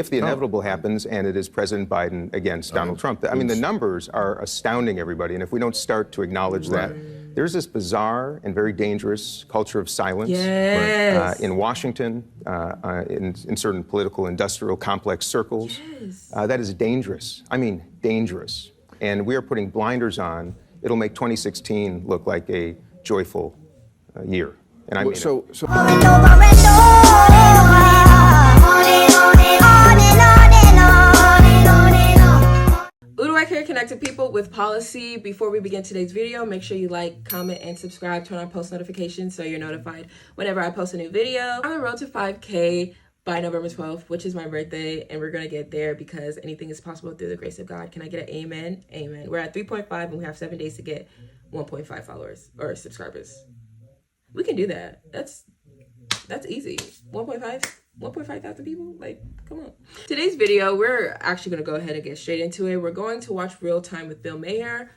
If the inevitable happens, and it is President Biden against Donald Trump, I mean, the numbers are astounding, everybody. And if we don't start to acknowledge that, there's this bizarre and very dangerous culture of silence in Washington, in certain political, industrial, complex circles. That is dangerous. I mean, dangerous. And we are putting blinders on. It'll make 2016 look like a joyful year. And I mean Here, connecting people with policy. Before we begin today's video, make sure you like, comment, and subscribe. Turn on post notifications so you're notified whenever I post a new video. I'm on the road to 5K by November 12th, which is my birthday, and we're gonna get there because anything is possible through the grace of God. Can I get an amen? Amen. We're at 3.5 and we have 7 days to get 1.5 followers or subscribers. We can do that. That's easy. 1.5 thousand people? Like, come on. Today's video, we're actually going to go ahead and get straight into it. We're going to watch Real Time with Bill Maher.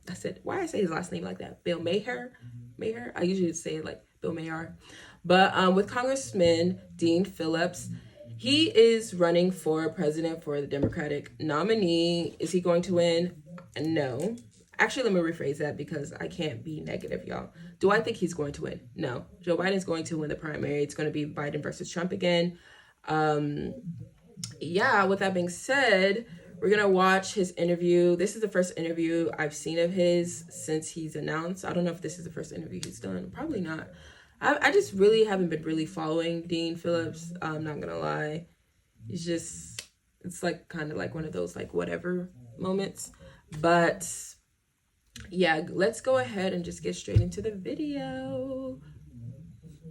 I said, why I say his last name like that? Bill Maher? Maher? I usually say it like Bill Maher. But with Congressman Dean Phillips, he is running for president for the Democratic nominee. Is he going to win? No. Actually, let me rephrase that because I can't be negative, y'all. Do I think he's going to win? No. Joe Biden's going to win the primary. It's going to be Biden versus Trump again. Yeah, with that being said, we're going to watch his interview. This is the first interview I've seen of his since he's announced. I don't know if this is the first interview he's done. Probably not. I just really haven't been really following Dean Phillips. I'm not going to lie. It's like kind of like one of those like whatever moments. But yeah, let's go ahead and just get straight into the video.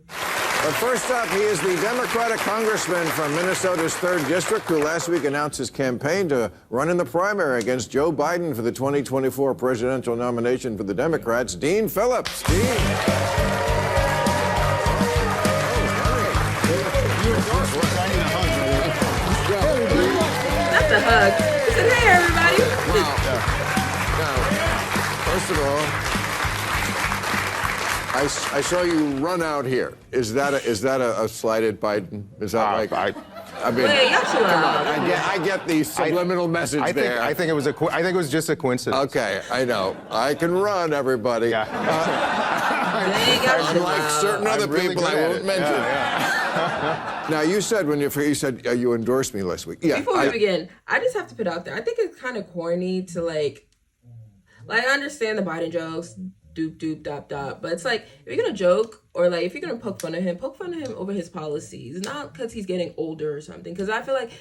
But first up, he is the Democratic congressman from Minnesota's 3rd District who last week announced his campaign to run in the primary against Joe Biden for the 2024 presidential nomination for the Democrats, Dean Phillips. Dean. That's a hug. He said, hey, everybody. First of all, I saw you run out here. Is that a slighted Biden? Is that I mean, wait, come on. I get the subliminal message there. I think it was just a coincidence. Okay, I know. I can run, everybody. Yeah. Unlike certain other people I won't mention. Now, you said you endorsed me last week. Yeah. Before we begin, I just have to put out there, I think it's kind of corny to like I understand the Biden jokes, doop, doop, dop, dop. But it's like, if you're going to joke or like, if you're going to poke fun of him over his policies, not because he's getting older or something. Because I feel like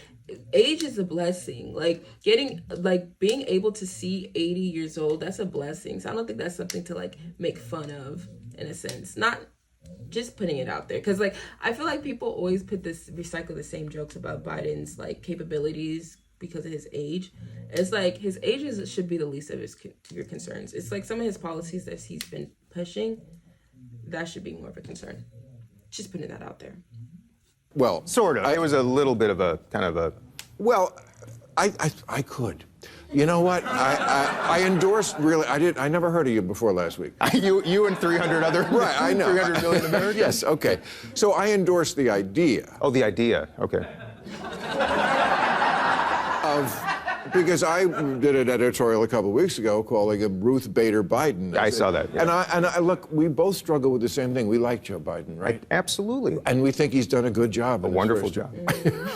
age is a blessing. Like being able to see 80 years old, that's a blessing. So I don't think that's something to like make fun of in a sense. Not just putting it out there. Because like, I feel like people always recycle the same jokes about Biden's like capabilities because of his age. It's like his age should be the least of your concerns. It's like some of his policies that he's been pushing, that should be more of a concern. Just putting that out there. Well, sort of. It was a little bit of a kind of a. Well, I could. You know what? I endorsed really. I never heard of you before last week. You and 300 other. Right, I know. 300 million Americans. Yes. Okay. So I endorsed the idea. Oh, the idea. Okay. Because I did an editorial a couple of weeks ago calling him Ruth Bader Biden. I saw that. Yeah. And I look, we both struggle with the same thing. We like Joe Biden, right? Absolutely. And we think he's done a good job. A wonderful job.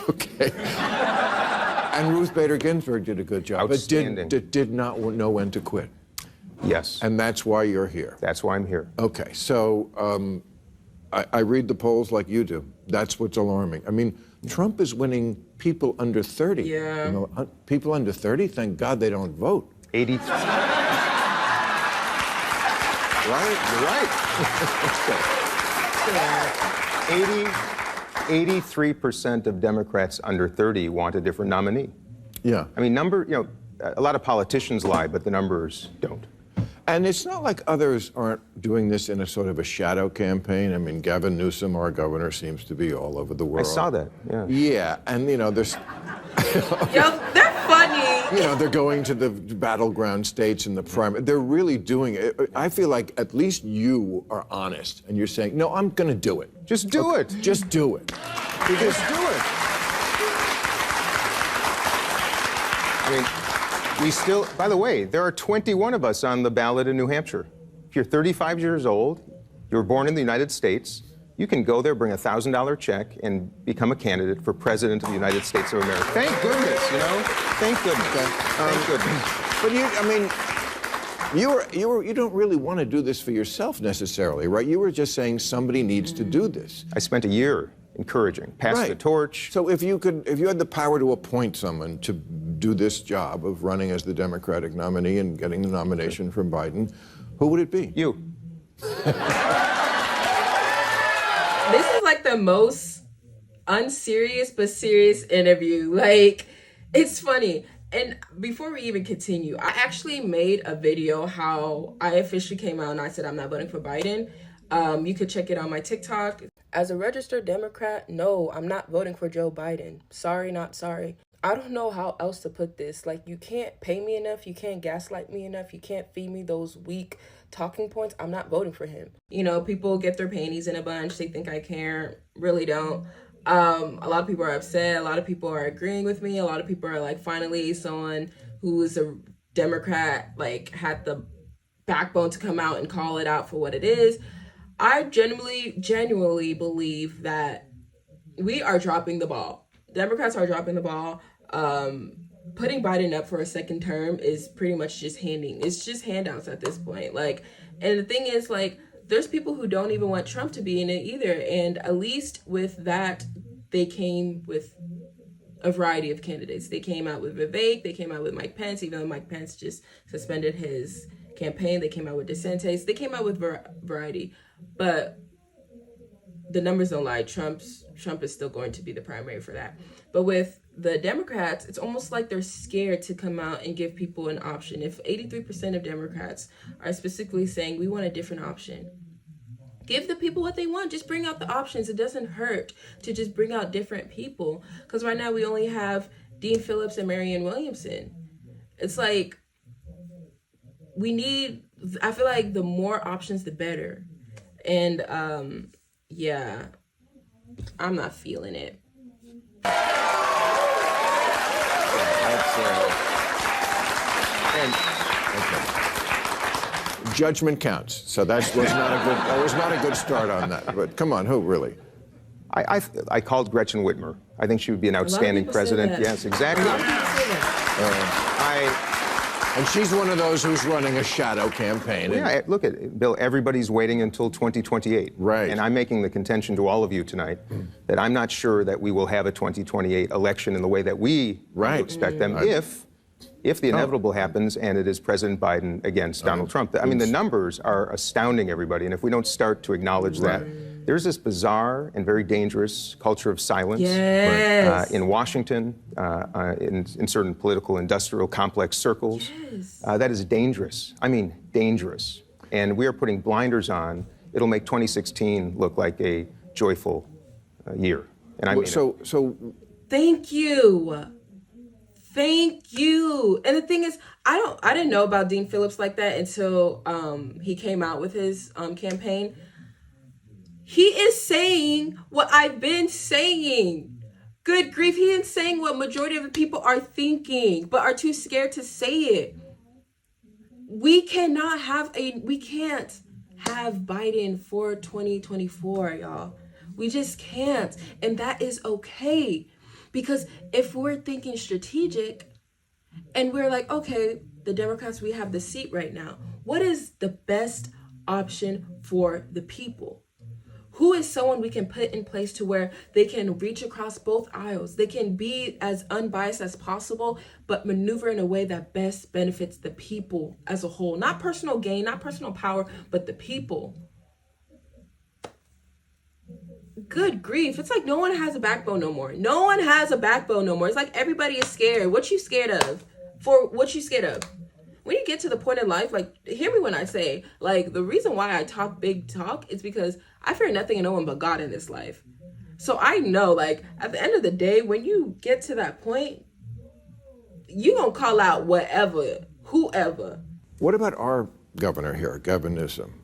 Okay. And Ruth Bader Ginsburg did a good job. Outstanding. But did not know when to quit. Yes. And that's why you're here. That's why I'm here. Okay. So I read the polls like you do. That's what's alarming. I mean, Trump is winning people under 30. Yeah. You know, people under 30, thank God they don't vote. 83. Right? You're right. 83% of Democrats under 30 want a different nominee. Yeah. I mean, a lot of politicians lie, but the numbers don't. And it's not like others aren't doing this in a sort of a shadow campaign. I mean, Gavin Newsom, our governor, seems to be all over the world. I saw that, yeah. Yeah, and, there's... Yo, they're funny. They're going to the battleground states in the primary. They're really doing it. I feel like at least you are honest, and you're saying, no, I'm going to do it. Just do it. Just do it. Just do it. I mean, we still, by the way, there are 21 of us on the ballot in New Hampshire. If you're 35 years old, you were born in the United States, you can go there, bring a $1,000 check, and become a candidate for President of the United States of America. Thank goodness, you know? Thank goodness. Thank goodness. But you don't really want to do this for yourself necessarily, right? You were just saying somebody needs to do this. I spent a year encouraging, pass the torch. So if you had the power to appoint someone to do this job of running as the Democratic nominee and getting the nomination from Biden, who would it be? You. This is like the most unserious but serious interview. Like, it's funny. And before we even continue, I actually made a video how I officially came out and I said I'm not voting for Biden. You could check it on my TikTok. As a registered Democrat, no, I'm not voting for Joe Biden. Sorry, not sorry. I don't know how else to put this. Like, you can't pay me enough. You can't gaslight me enough. You can't feed me those weak talking points. I'm not voting for him. You know, people get their panties in a bunch. They think I care. Really don't. A lot of people are upset. A lot of people are agreeing with me. A lot of people are like, finally, someone who is a Democrat, like, had the backbone to come out and call it out for what it is. I genuinely believe that we are dropping the ball. Democrats are dropping the ball. Putting Biden up for a second term is pretty much just it's just handouts at this point. Like, and the thing is, like, there's people who don't even want Trump to be in it either. And at least with that, they came with a variety of candidates. They came out with Vivek. They came out with Mike Pence, even though Mike Pence just suspended his campaign. They came out with DeSantis. They came out with variety. But the numbers don't lie. Trump is still going to be the primary for that. But with the Democrats, it's almost like they're scared to come out and give people an option. If 83% of Democrats are specifically saying we want a different option, give the people what they want. Just bring out the options. It doesn't hurt to just bring out different people. Because right now we only have Dean Phillips and Marianne Williamson. It's like, I feel like the more options, the better. And yeah, I'm not feeling it. Judgment counts. So that was not a good start on that. But come on, who really? I called Gretchen Whitmer. I think she would be an outstanding president. Yes, exactly. And she's one of those who's running a shadow campaign. Yeah, look at it, Bill, everybody's waiting until 2028. Right. And I'm making the contention to all of you tonight that I'm not sure that we will have a 2028 election in the way that we expect them if the inevitable happens and it is President Biden against Donald Trump. I mean, the numbers are astounding, everybody. And if we don't start to acknowledge that, there's this bizarre and very dangerous culture of silence in Washington, in certain political industrial complex circles. That is dangerous. I mean, dangerous. And we are putting blinders on. It'll make 2016 look like a joyful year. And I mean so thank you. Thank you. And the thing is, I didn't know about Dean Phillips like that until he came out with his campaign. He is saying what I've been saying. Good grief, he is saying what majority of the people are thinking, but are too scared to say it. We can't have Biden for 2024, y'all. We just can't. And that is okay. Because if we're thinking strategic and we're like, okay, the Democrats, we have the seat right now. What is the best option for the people? Who is someone we can put in place to where they can reach across both aisles? They can be as unbiased as possible, but maneuver in a way that best benefits the people as a whole. Not personal gain, not personal power, but the people. Good grief. It's like no one has a backbone no more. No one has a backbone no more. It's like everybody is scared. What you scared of? For what you scared of? When you get to the point in life, like, hear me when I say, like, the reason why I talk big talk is because I fear nothing and no one but God in this life. So I know, like, at the end of the day, when you get to that point, you gonna call out whatever, whoever. What about our governor here, Gavin Newsom?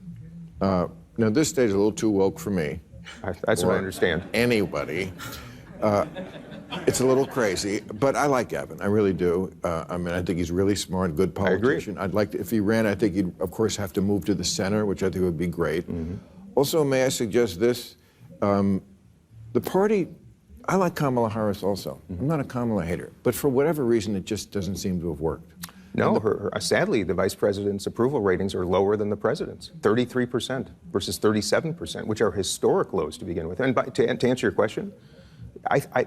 Now, this stage is a little too woke for me. That's what I understand. Anybody. It's a little crazy, but I like Gavin. I really do. I mean, I think he's really smart, good politician. I'd like to, if he ran, I think he'd, of course, have to move to the center, which I think would be great. Also, may I suggest this? The party, I like Kamala Harris also. I'm not a Kamala hater, but for whatever reason, it just doesn't seem to have worked. No, sadly, the vice president's approval ratings are lower than the president's, 33% versus 37%, which are historic lows to begin with. And to answer your question,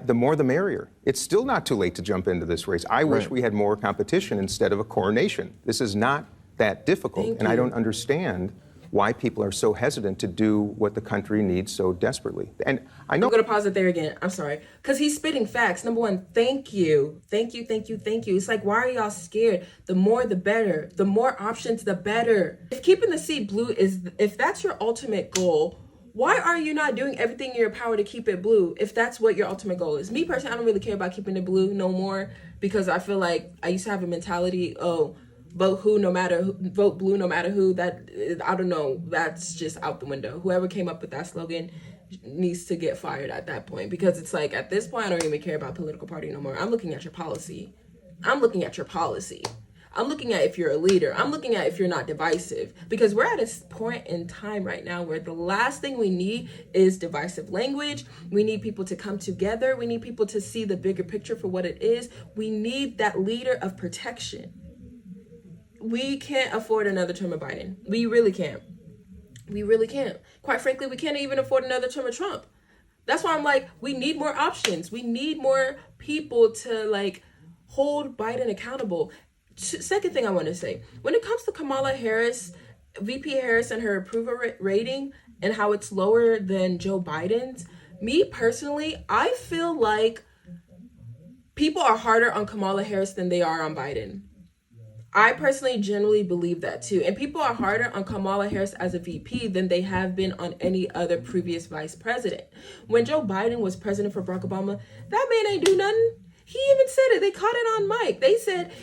the more the merrier. It's still not too late to jump into this race. I wish we had more competition instead of a coronation. This is not that difficult, and I don't understand why people are so hesitant to do what the country needs so desperately. And I know I'm gonna pause it there again. I'm sorry, because he's spitting facts. Number one, thank you. It's like, why are y'all scared? The more, the better. The more options, the better. If keeping the seat blue if that's your ultimate goal, why are you not doing everything in your power to keep it blue if that's what your ultimate goal is? Me personally, I don't really care about keeping it blue no more, because I feel like I used to have a mentality, vote blue no matter who. That, I don't know, that's just out the window. Whoever came up with that slogan needs to get fired at that point, because it's like, at this point, I don't even care about political party no more. I'm looking at your policy. I'm looking at if you're a leader. I'm looking at if you're not divisive, because we're at a point in time right now where the last thing we need is divisive language. We need people to come together. We need people to see the bigger picture for what it is. We need that leader of protection. We can't afford another term of Biden. We really can't. Quite frankly, we can't even afford another term of Trump. That's why I'm like, we need more options. We need more people to like hold Biden accountable. Second thing I want to say, when it comes to Kamala Harris, VP Harris, and her approval rating and how it's lower than Joe Biden's, me personally, I feel like people are harder on Kamala Harris than they are on Biden. I personally generally believe that too. And people are harder on Kamala Harris as a VP than they have been on any other previous vice president. When Joe Biden was president for Barack Obama, that man ain't do nothing. He even said it. They caught it on mic.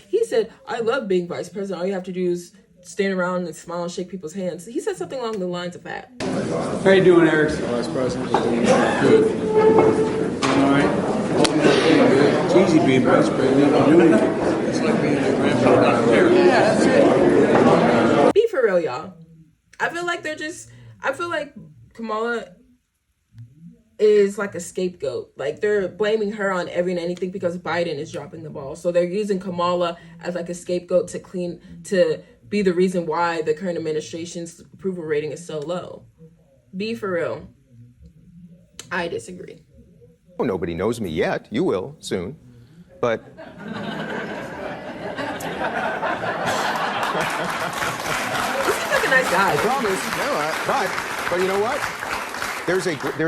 He said, I love being vice president. All you have to do is stand around and smile and shake people's hands. He said something along the lines of that. How you doing, Eric? Vice President. Good. All right. It's easy being vice president. It's like being a grandfather. Yeah, that's it. Be for real, y'all. I feel like Kamala is like a scapegoat. Like, they're blaming her on every and anything because Biden is dropping the ball. So they're using Kamala as like a scapegoat to be the reason why the current administration's approval rating is so low. Be for real. I disagree. well, nobody knows me yet. You will soon. But a nice guy. I promise. But you know what? There's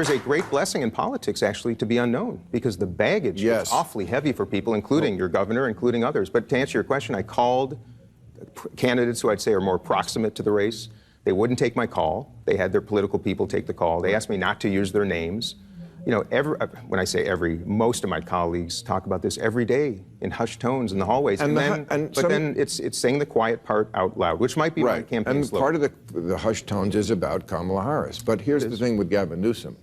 a great blessing in politics, actually, to be unknown, because the baggage is awfully heavy for people, including your governor, including others. But to answer your question, I called candidates who I'd say are more proximate to the race. They wouldn't take my call. They had their political people take the call. They asked me not to use their names. You know, when I say every, most of my colleagues talk about this every day in hushed tones in the hallways. Then it's saying the quiet part out loud, which might be my campaign slogan. And part of the hushed tones is about Kamala Harris. But here's the thing with Gavin Newsom.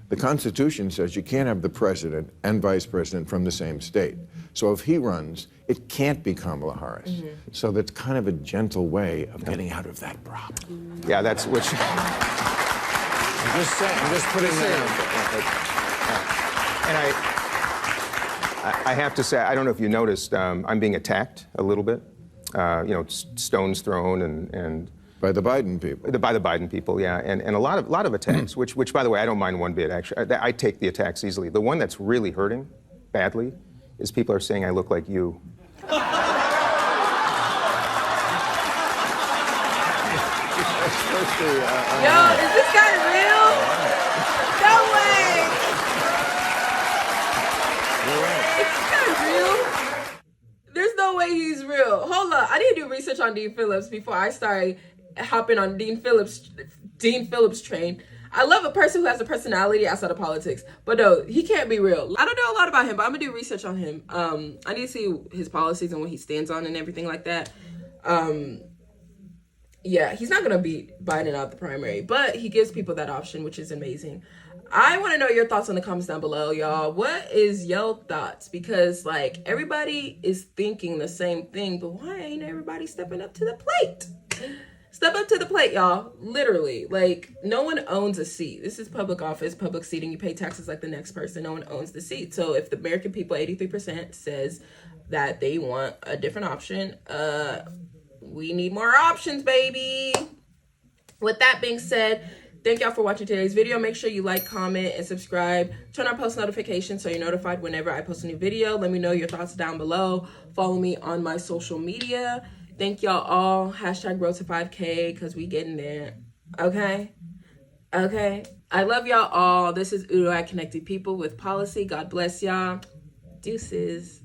The Constitution says you can't have the president and vice president from the same state. So if he runs, it can't be Kamala Harris. Mm-hmm. So that's kind of a gentle way of getting out of that problem. Yeah, that's which. I'm just saying. I'm just putting that out there. And I have to say, I don't know if you noticed, I'm being attacked a little bit. You know, stones thrown and by the Biden people. By the Biden people, yeah, and a lot of attacks, which by the way, I don't mind one bit. Actually, I take the attacks easily. The one that's really hurting badly is people are saying I look like you. Yo, is this guy real? No way! You're right. Is this guy real? There's no way he's real. Hold up, I need to do research on Dean Phillips before I start hopping on Dean Phillips train. I love a person who has a personality outside of politics, but no, he can't be real. I don't know a lot about him, but I'm gonna do research on him. I need to see his policies and what he stands on and everything like that. Yeah, he's not gonna beat Biden out the primary, but he gives people that option, which is amazing. I want to know your thoughts in the comments down below, y'all. What is your thoughts? Because like everybody is thinking the same thing, but why ain't everybody stepping up to the plate? Step up to the plate, y'all. Literally, like no one owns a seat. This is public office, public seating. You pay taxes like the next person. No one owns the seat. So if the American people, 83% says that they want a different option, we need more options, baby. With that being said, thank y'all for watching today's video. Make sure you like, comment, and subscribe. Turn on post notifications so you're notified whenever I post a new video. Let me know your thoughts down below. Follow me on my social media. Thank y'all all. Hashtag road to 5K because we getting there. Okay? Okay? I love y'all all. This is Udo at Connected People with Policy. God bless y'all. Deuces.